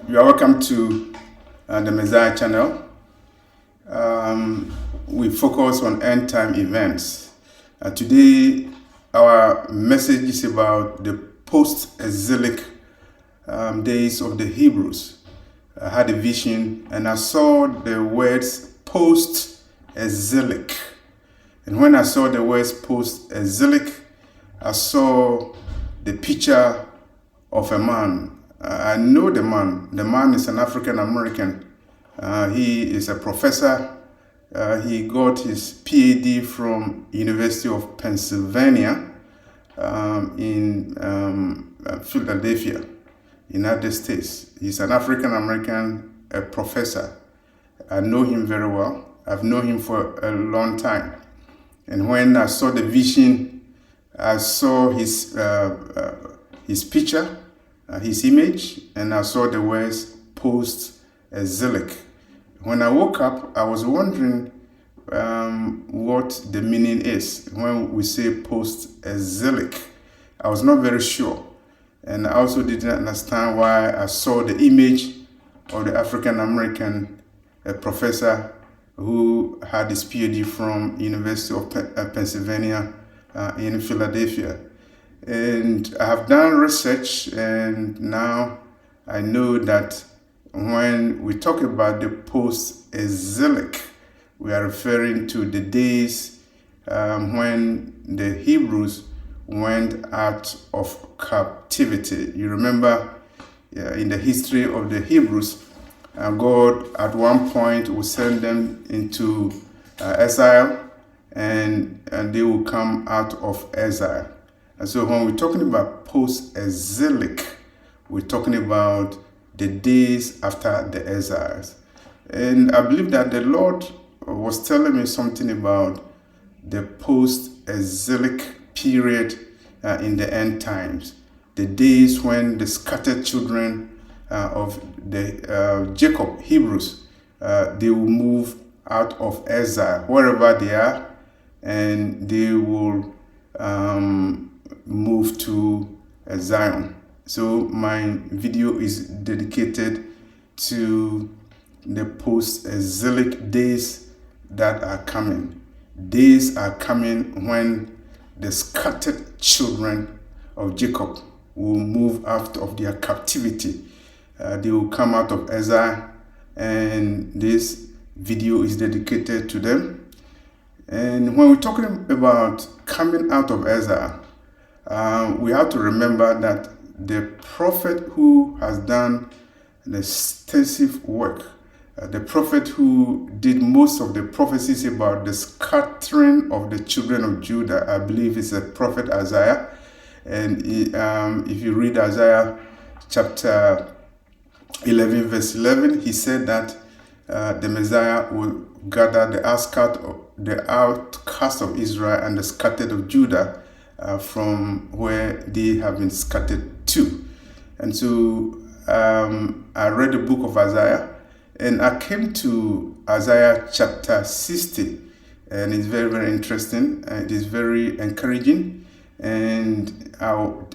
You are welcome to the Messiah channel. We focus on end time events. Today, our message is about the post-exilic days of the Hebrews. I had a vision and I saw the words post-exilic. And when I saw the words post-exilic, I saw the picture of a man. I know the man. The man is an African American. He is a professor. He got his PhD from University of Pennsylvania in Philadelphia, United States. He's an African American professor. I know him very well. I've known him for a long time. And when I saw the vision, I saw his picture, his image, and I saw the words post-exilic. When I woke up, I was wondering what the meaning is when we say post-exilic. I was not very sure, and I also didn't understand why I saw the image of the African American professor who had his PhD from University of Pennsylvania in Philadelphia. And I have done research, and now I know that when we talk about the post-exilic, we are referring to the days when the Hebrews went out of captivity. You remember in the history of the Hebrews, God at one point will send them into exile, and they will come out of exile. And so when we're talking about post-exilic, we're talking about the days after the exiles. And I believe that the Lord was telling me something about the post-exilic period in the end times. The days when the scattered children of the Jacob, Hebrews, they will move out of exile wherever they are, and they will move to Zion. So my video is dedicated to the post-exilic days that are coming. Days are coming when the scattered children of Jacob will move out of their captivity. They will come out of exile, and this video is dedicated to them. And when we're talking about coming out of exile, we have to remember that the prophet who has done an extensive work, the prophet who did most of the prophecies about the scattering of the children of Judah, I believe is the prophet Isaiah. And if you read Isaiah chapter 11 verse 11, he said that the Messiah will gather the outcast of Israel and the scattered of Judah from where they have been scattered to. And so I read the book of Isaiah, and I came to Isaiah chapter 60, and it's very, very interesting. It is very encouraging, and I'll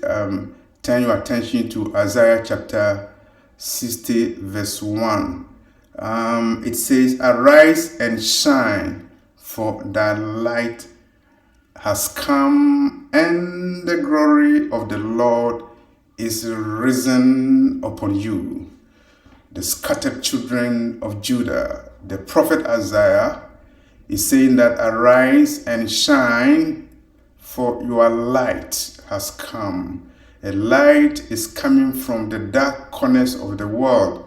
turn your attention to Isaiah chapter 60 verse 1. It says, "Arise and shine, for thy light has come, and the glory of the Lord is risen upon you." The scattered children of Judah, the prophet Isaiah, is saying that arise and shine, for your light has come. A light is coming from the dark corners of the world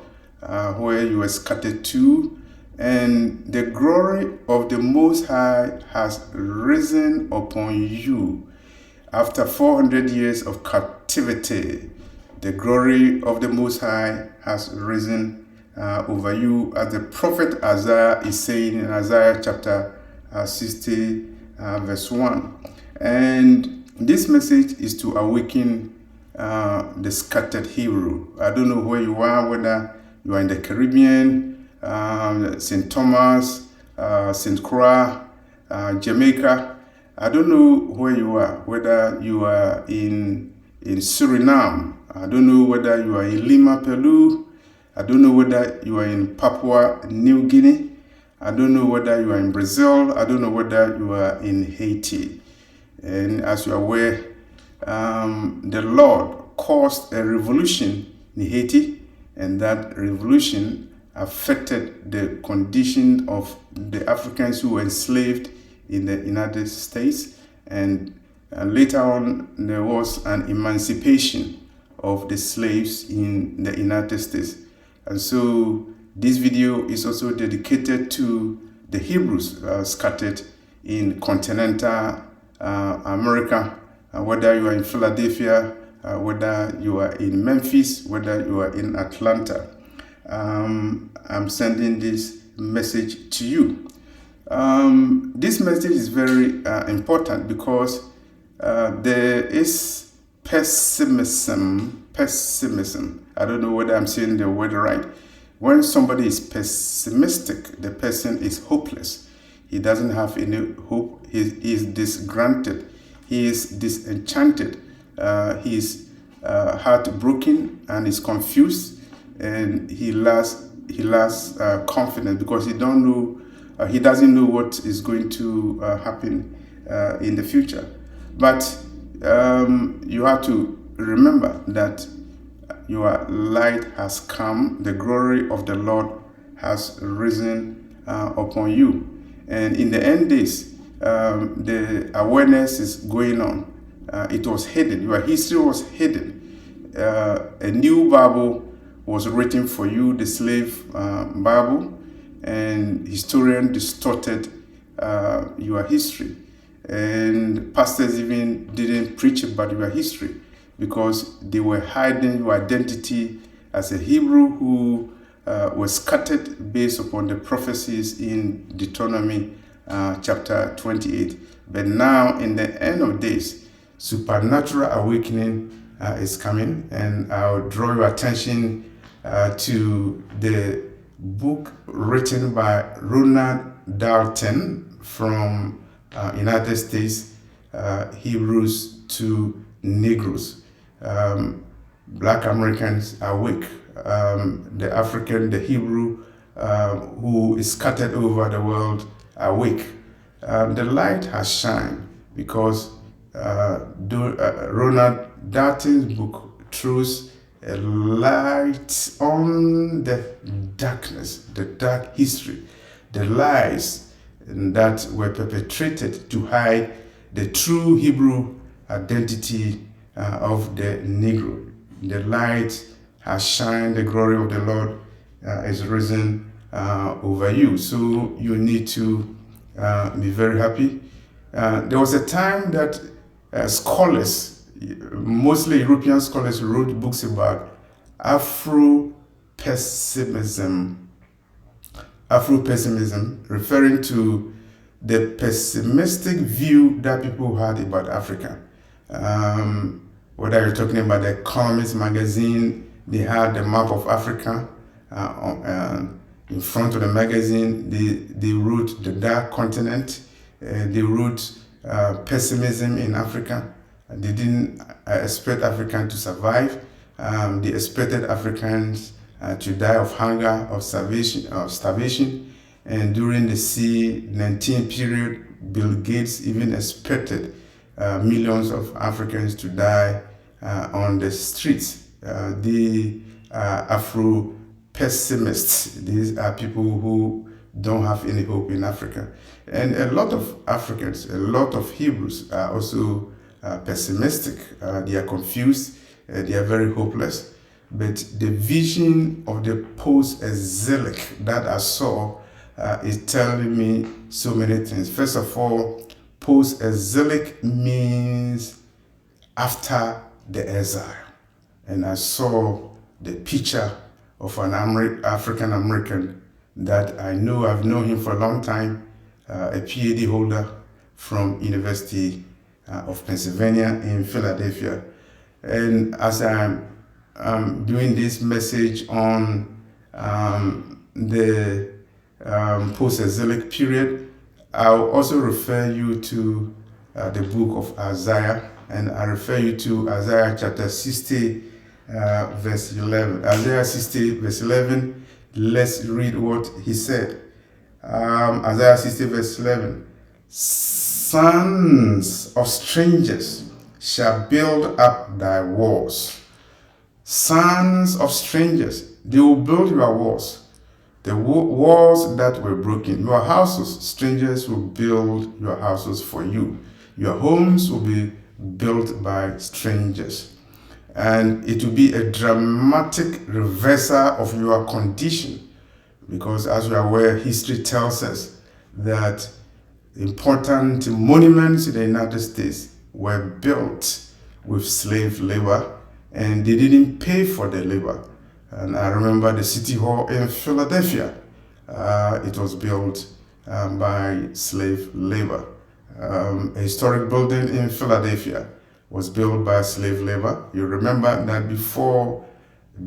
where you were scattered to, and the glory of the Most High has risen upon you. After 400 years of captivity, the glory of the Most High has risen over you, as the prophet Isaiah is saying in Isaiah chapter 60 verse 1. And this message is to awaken the scattered Hebrew. I don't know where you are, whether you are in the Caribbean, St. Thomas, St. Croix, Jamaica. I don't know where you are, whether you are in Suriname. I don't know whether you are in Lima, Peru. I don't know whether you are in Papua New Guinea. I don't know whether you are in Brazil. I don't know whether you are in Haiti. And as you are aware, the Lord caused a revolution in Haiti, and that revolution affected the condition of the Africans who were enslaved in the United States. And later on, there was an emancipation of the slaves in the United States. And so this video is also dedicated to the Hebrews scattered in continental America, whether you are in Philadelphia, whether you are in Memphis, whether you are in Atlanta. I'm sending this message to you. This message is very important because there is pessimism. I don't know whether I'm saying the word right. When somebody is pessimistic, the person is hopeless. He doesn't have any hope. He is disgruntled. He is disenchanted. He is heartbroken and is confused, and he lacks confidence because he doesn't know what is going to happen in the future. But you have to remember that your light has come, the glory of the Lord has risen upon you. And in the end days, the awareness is going on. It was hidden. Your history was hidden. A new Bible was written for you, the slave Bible, and historians distorted your history. And pastors even didn't preach about your history because they were hiding your identity as a Hebrew who was scattered based upon the prophecies in Deuteronomy chapter 28. But now, in the end of days, supernatural awakening is coming, and I'll draw your attention to the book written by Ronald Dalton from United States, Hebrews to Negroes. Black Americans awake. The African, the Hebrew, who is scattered over the world, awake. The light has shined because Ronald Dalton's book throws a light on the darkness, the dark history, the lies that were perpetrated to hide the true Hebrew identity of the Negro. The light has shined, the glory of the Lord is risen over you. So you need to be very happy. There was a time that scholars, mostly European scholars, wrote books about Afro-pessimism, referring to the pessimistic view that people had about Africa. Whether you're talking about the Economist magazine, they had the map of Africa in front of the magazine. They wrote the dark continent. They wrote pessimism in Africa. They didn't expect Africans to survive. They expected Africans to die of hunger, of starvation. And during the C-19 period, Bill Gates even expected millions of Africans to die on the streets. They are Afro-pessimists. These are people who don't have any hope in Africa. And a lot of Africans, a lot of Hebrews are also pessimistic. They are confused. They are very hopeless. But the vision of the post-exilic that I saw is telling me so many things. First of all, post-exilic means after the exile. And I saw the picture of an African American that I know. I've known him for a long time, a PhD holder from University of Pennsylvania in Philadelphia. And as I'm doing this message on the post-exilic period, I'll also refer you to the book of Isaiah, and I refer you to Isaiah chapter 60 verse 11. Isaiah 60, verse 11. Let's read what he said. Isaiah 60, verse 11. Sons of strangers shall build up thy walls. Sons of strangers, they will build your walls. The walls that were broken, your houses, strangers will build your houses for you. Your homes will be built by strangers. And it will be a dramatic reversal of your condition. Because as we are aware, history tells us that important monuments in the United States were built with slave labor, and they didn't pay for the labor. And I remember the City Hall in Philadelphia. It was built by slave labor. A historic building in Philadelphia was built by slave labor. You remember that before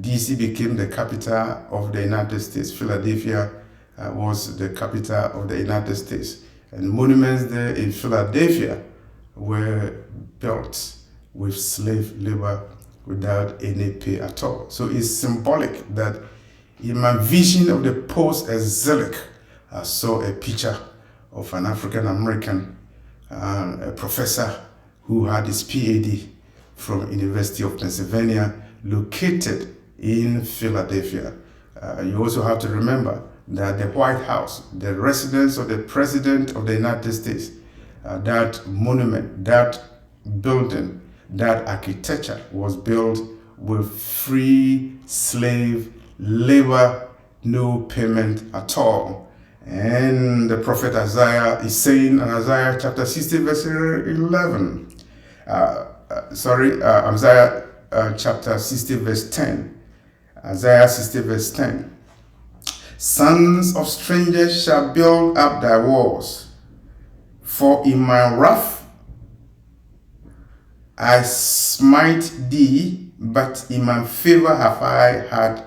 DC became the capital of the United States, Philadelphia was the capital of the United States. And monuments there in Philadelphia were built with slave labor without any pay at all. So it's symbolic that in my vision of the post-exilic, I saw a picture of an African American a professor who had his PhD from University of Pennsylvania, located in Philadelphia. You also have to remember that the White House, the residence of the President of the United States, that monument, that building, that architecture was built with free slave labor, no payment at all. And the prophet Isaiah is saying in Isaiah chapter 60 verse 11, Isaiah chapter 60 verse 10, Isaiah 60 verse 10, sons of strangers shall build up thy walls, for in my wrath I smite thee, but in my favor have I had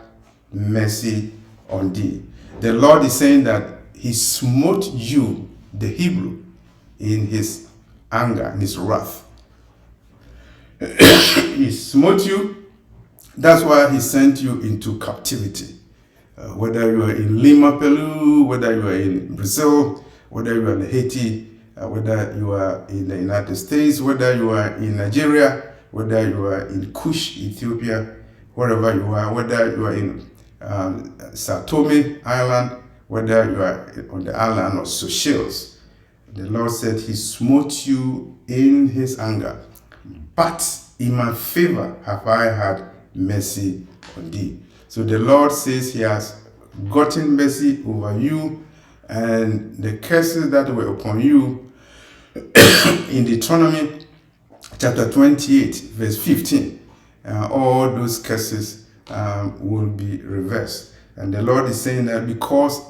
mercy on thee. The Lord is saying that he smote you, the Hebrew, in his anger, in his wrath. He smote you. That's why he sent you into captivity. Whether you are in Lima, Peru, whether you are in Brazil, whether you are in Haiti, whether you are in the United States, whether you are in Nigeria, whether you are in Kush, Ethiopia, wherever you are, whether you are in Sao Tome Island, whether you are on the island of Seychelles. The Lord said he smote you in his anger, but in my favor have I had mercy on thee. So the Lord says he has gotten mercy over you, and the curses that were upon you in Deuteronomy chapter 28 verse 15, all those curses will be reversed. And the Lord is saying that because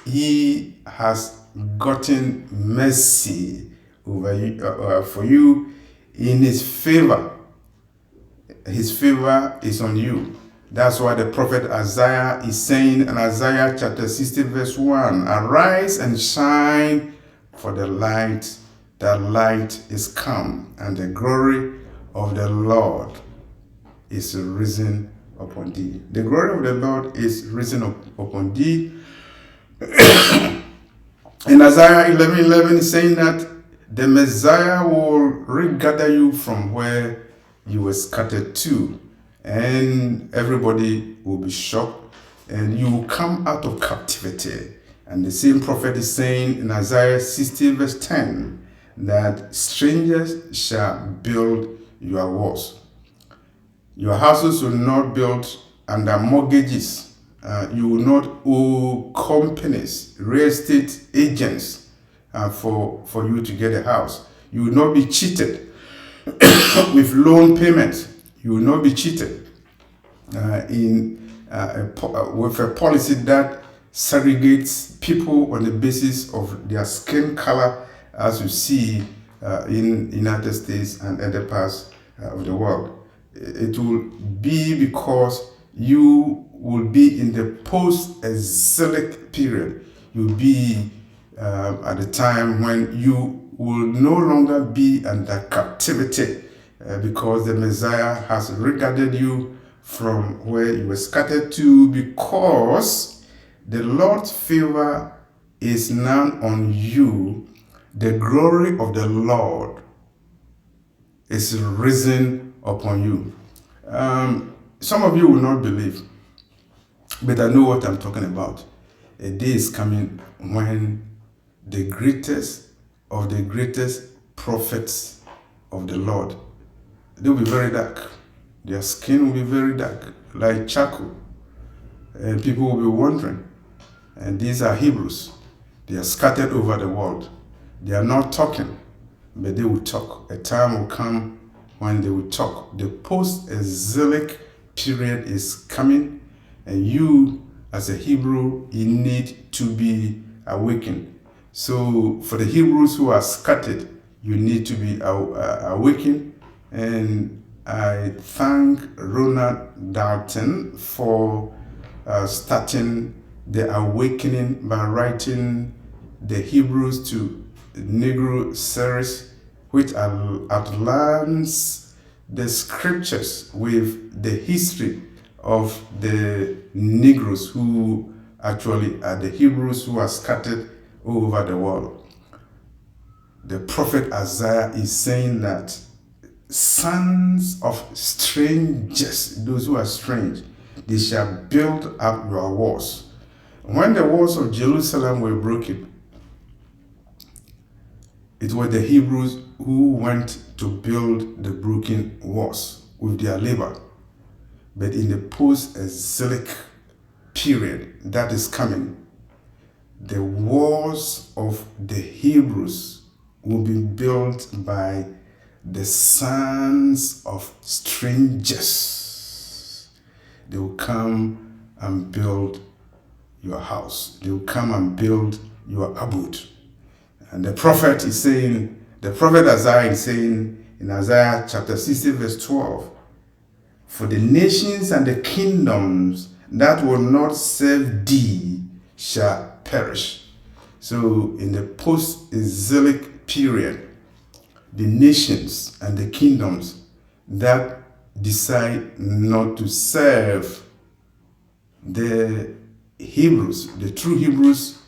he has gotten mercy over you, for you in his favor is on you. That's why the prophet Isaiah is saying in Isaiah chapter 60 verse 1, arise and shine, for the light is come, and the glory of the Lord is risen upon thee. The glory of the Lord is risen upon thee. In Isaiah 11:11 is saying that the Messiah will regather you from where you were scattered to, and everybody will be shocked, and you will come out of captivity. And the same prophet is saying in Isaiah 60 verse 10 that strangers shall build your walls. Your houses will not build under mortgages. You will not owe companies, real estate agents for you to get a house. You will not be cheated with loan payments. You will not be cheated with a policy that segregates people on the basis of their skin color, as you see in United States and other parts of the world. It will be because you will be in the post-exilic period. You'll be at the time when you will no longer be under captivity because the Messiah has regarded you from where you were scattered to, because the Lord's favor is now on you. The glory of the Lord is risen upon you. Some of you will not believe, but I know what I'm talking about. A day is coming when the greatest of the greatest prophets of the Lord, they'll be very dark. Their skin will be very dark, like charcoal. And people will be wondering. And these are Hebrews. They are scattered over the world. They are not talking, but they will talk. A time will come when they will talk. The post-exilic period is coming, and you, as a Hebrew, you need to be awakened. So for the Hebrews who are scattered, you need to be awakened. And I thank Ronald Dalton for starting the awakening by writing the Hebrews to Negro series, which outlines the scriptures with the history of the Negroes who actually are the Hebrews who are scattered all over the world. The prophet Isaiah is saying that sons of strangers, those who are strange, they shall build up your walls. When the walls of Jerusalem were broken, it was the Hebrews who went to build the broken walls with their labor. But in the post-exilic period that is coming, the walls of the Hebrews will be built by the sons of strangers. They will come and build your house. They will come and build your abode. And the prophet is saying, the prophet Isaiah is saying in Isaiah chapter 60 verse 12, for the nations and the kingdoms that will not serve thee shall perish. So in the post-exilic period, the nations and the kingdoms that decide not to serve the Hebrews, the true Hebrews,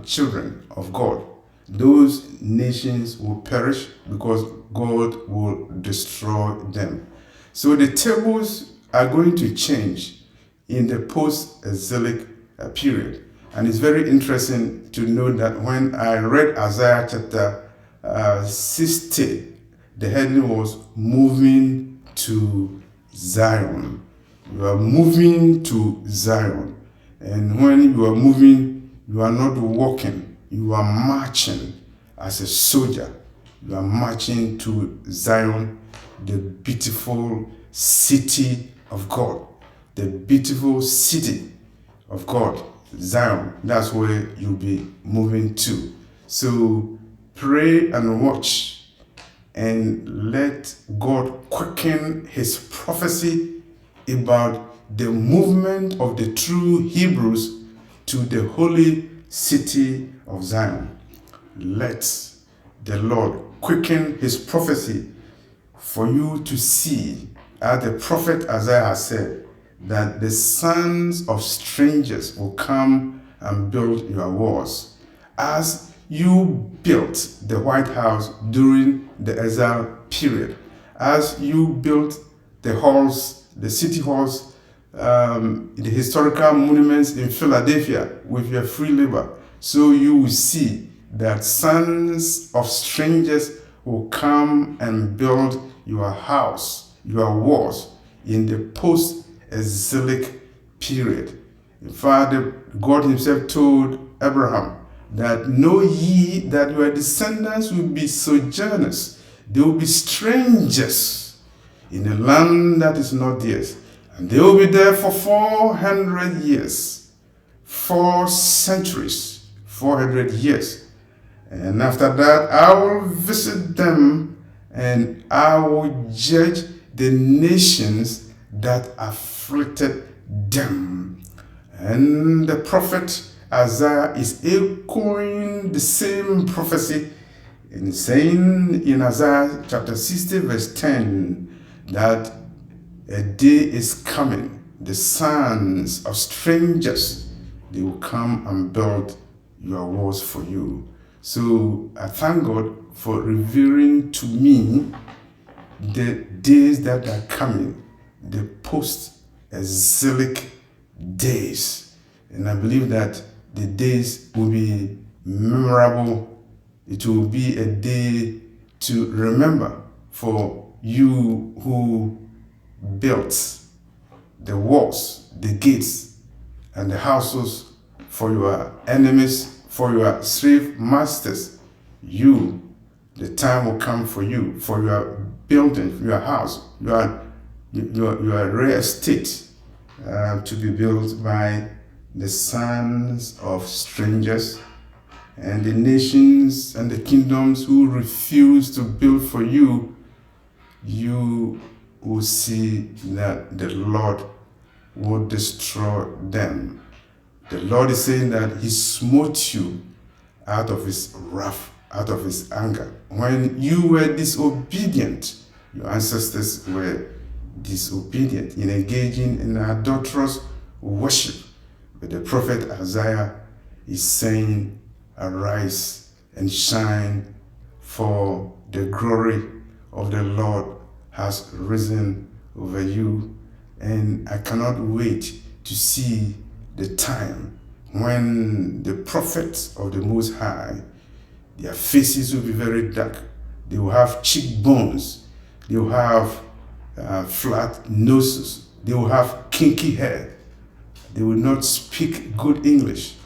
children of God, those nations will perish because God will destroy them. So the tables are going to change in the post-exilic period. And it's very interesting to know that when I read Isaiah chapter 60, the heading was moving to Zion. You are moving to Zion. And when you are moving, you are not walking, you are marching as a soldier. You are marching to Zion, the beautiful city of God. The beautiful city of God, Zion. That's where you'll be moving to. So pray and watch and let God quicken his prophecy about the movement of the true Hebrews to the holy city of Zion. Let the Lord quicken his prophecy for you to see, as the prophet Isaiah has said, that the sons of strangers will come and build your walls. As you built the White House during the exile period, as you built the halls, the city halls, the historical monuments in Philadelphia with your free labor, so you will see that sons of strangers will come and build your house, your walls in the post-exilic period. In fact, God himself told Abraham that know ye that your descendants will be sojourners. They will be strangers in a land that is not theirs. And they will be there for 400 years, 4 centuries, 400 years. And after that, I will visit them and I will judge the nations that afflicted them. And the prophet Isaiah is echoing the same prophecy in saying in Isaiah chapter 60 verse 10 that A day is coming. The sons of strangers, they will come and build your walls for you. So I thank God for revealing to me the days that are coming, the post-exilic days. And I believe that the days will be memorable. It will be a day to remember for you who built the walls, the gates, and the houses for your enemies, for your slave masters. The time will come for you, for your building, your house, your real estate to be built by the sons of strangers, and the nations and the kingdoms who refuse to build for you. You will see that the Lord will destroy them. The Lord is saying that He smote you out of His wrath, out of His anger. When you were disobedient, your ancestors were disobedient in engaging in adulterous worship. But the prophet Isaiah is saying, arise and shine, for the glory of the Lord has risen over you. And I cannot wait to see the time when the prophets of the Most High, their faces will be very dark. They will have cheekbones. They will have flat noses. They will have kinky hair. They will not speak good English.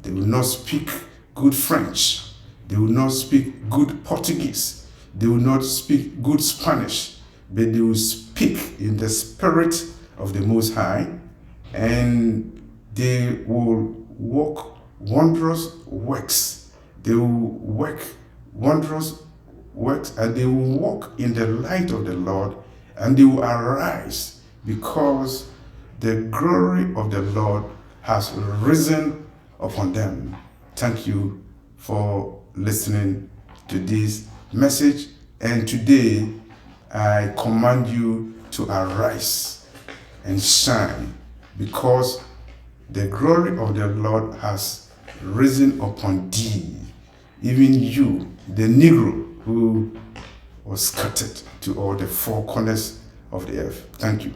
They will not speak good French. They will not speak good Portuguese. They will not speak good Spanish. But they will speak in the spirit of the Most High, and they will work wondrous works. They will work wondrous works, and they will walk in the light of the Lord, and they will arise because the glory of the Lord has risen upon them. Thank you for listening to this message, and today I command you to arise and shine, because the glory of the Lord has risen upon thee, even you, the Negro who was scattered to all the four corners of the earth. Thank you.